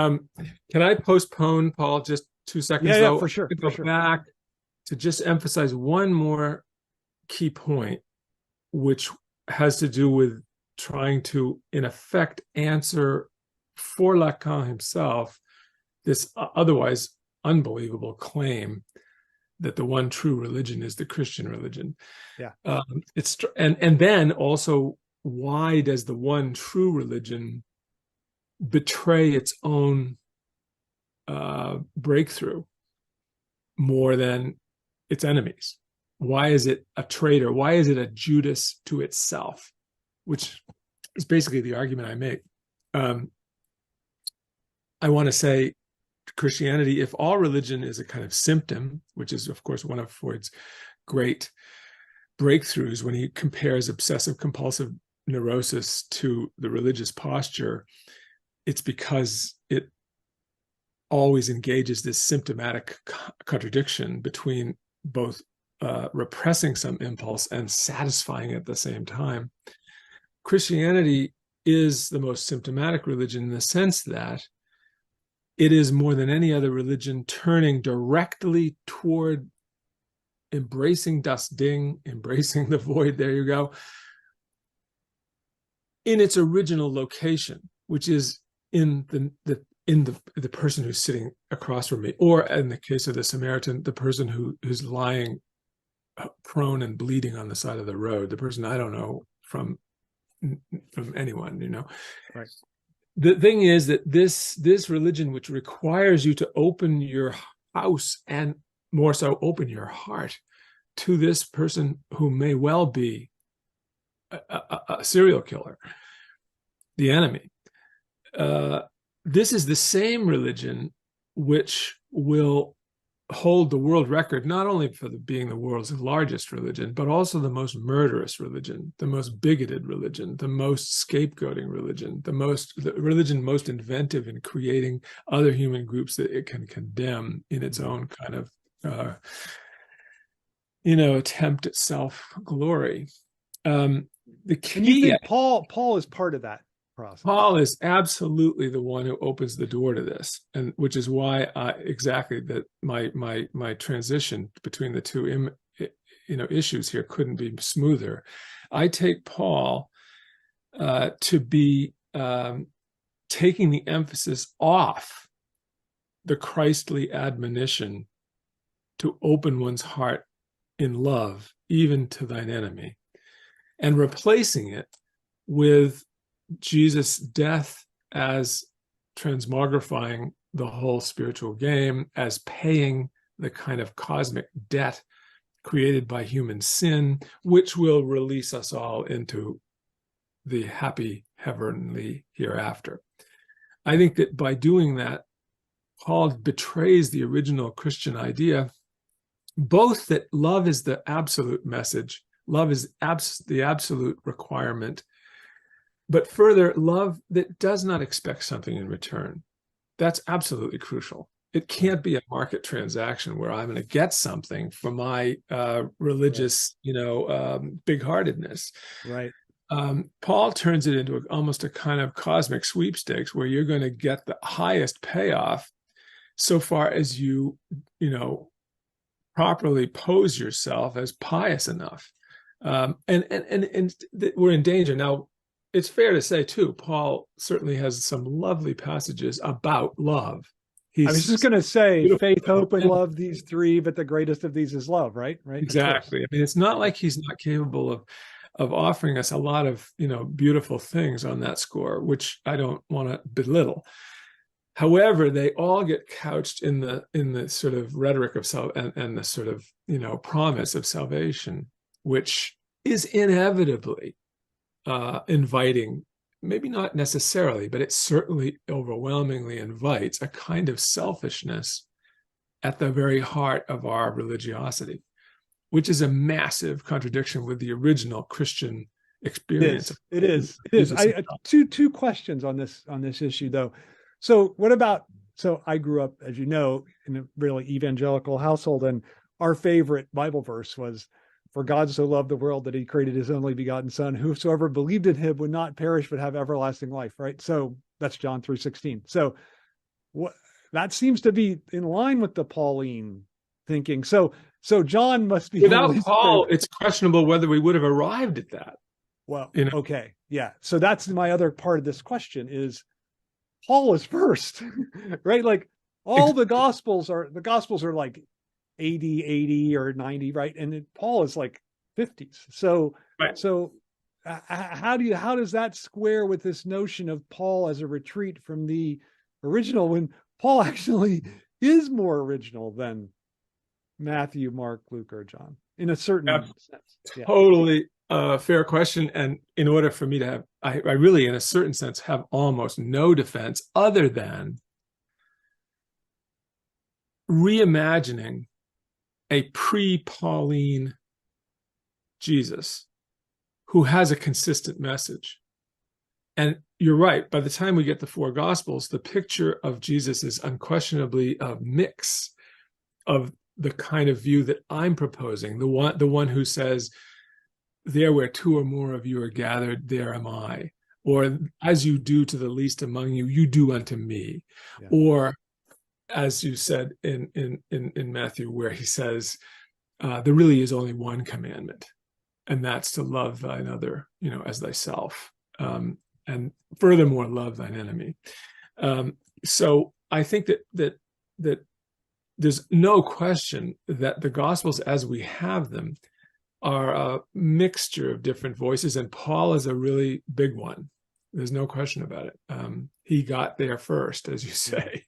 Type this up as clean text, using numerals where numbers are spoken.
Um, can I postpone, Paul, just 2 seconds, Yeah, though? for sure, for Go sure. back to just emphasize one more key point, which has to do with trying to, in effect, answer for Lacan himself this otherwise unbelievable claim that the one true religion is the Christian religion. Yeah. And then also, why does the one true religion betray its own breakthrough more than its enemies? Why is it a traitor? Why is it a Judas to itself? Which is basically the argument I make. I want to say Christianity, if all religion is a kind of symptom, which is, of course, one of Freud's great breakthroughs when he compares obsessive compulsive neurosis to the religious posture, it's because it always engages this symptomatic contradiction between both repressing some impulse and satisfying it at the same time. Christianity is the most symptomatic religion in the sense that it is, more than any other religion, turning directly toward embracing das Ding, embracing the void, there you go, in its original location, which is in the person who's sitting across from me, or in the case of the Samaritan, the person who's lying prone and bleeding on the side of the road, the person I don't know from anyone, Right. The thing is that this religion, which requires you to open your house and more so open your heart to this person who may well be a serial killer, the enemy. This is the same religion which will hold the world record, not only for being the world's largest religion, but also the most murderous religion, the most bigoted religion, the most scapegoating religion, the religion most inventive in creating other human groups that it can condemn in its own kind of attempt at self-glory. The key, And you think Paul is part of that process? Paul is absolutely the one who opens the door to this, and which is why exactly that my transition between the two issues here couldn't be smoother. I take Paul to be taking the emphasis off the Christly admonition to open one's heart in love, even to thine enemy, and replacing it with Jesus' death as transmogrifying the whole spiritual game, as paying the kind of cosmic debt created by human sin, which will release us all into the happy heavenly hereafter. I think that by doing that, Paul betrays the original Christian idea, both that love is the absolute message, love is the absolute requirement, but further, love that does not expect something in return. That's absolutely crucial. It can't be a market transaction where I'm going to get something for my religious, big-heartedness. Right. Paul turns it into almost a kind of cosmic sweepstakes where you're going to get the highest payoff so far as you properly pose yourself as pious enough. And we're in danger now. It's fair to say, too, Paul certainly has some lovely passages about love. I was just going to say, faith, hope, and love, these three, but the greatest of these is love, right? Right. Exactly. I mean, it's not like he's not capable of offering us a lot of, beautiful things on that score, which I don't want to belittle. However, they all get couched in the sort of rhetoric of and the sort of, promise of salvation, which is inevitably inviting, maybe not necessarily, but it certainly overwhelmingly invites a kind of selfishness at the very heart of our religiosity, which is a massive contradiction with the original Christian experience. It is. Two questions on this issue, though. So I grew up, as you know, in a really evangelical household, and our favorite Bible verse was, "For God so loved the world that he created his only begotten son, whosoever believed in him would not perish but have everlasting life," right? So that's John 3:16. So what that seems to be in line with the Pauline thinking. So John must be Without Paul, it's questionable whether we would have arrived at that. Well, okay, yeah. So that's my other part of this question is Paul is first, right? Like all the gospels are like 80 or 90, right? And Paul is like 50s. So right. How does that square with this notion of Paul as a retreat from the original when Paul actually is more original than Matthew, Mark, Luke, or John in a certain sense? Yeah. Totally fair question. And in order for me to have, I really, in a certain sense, have almost no defense other than reimagining a pre-Pauline Jesus who has a consistent message. And you're right, by the time we get the four gospels, the picture of Jesus is unquestionably a mix of the kind of view that I'm proposing, the one who says, there where two or more of you are gathered, there am I. Or as you do to the least among you, you do unto me. Yeah. Or as you said in Matthew, where he says, there really is only one commandment, and that's to love thine other, as thyself. And furthermore, love thine enemy. So I think that there's no question that the Gospels as we have them are a mixture of different voices, and Paul is a really big one. There's no question about it. He got there first, as you say.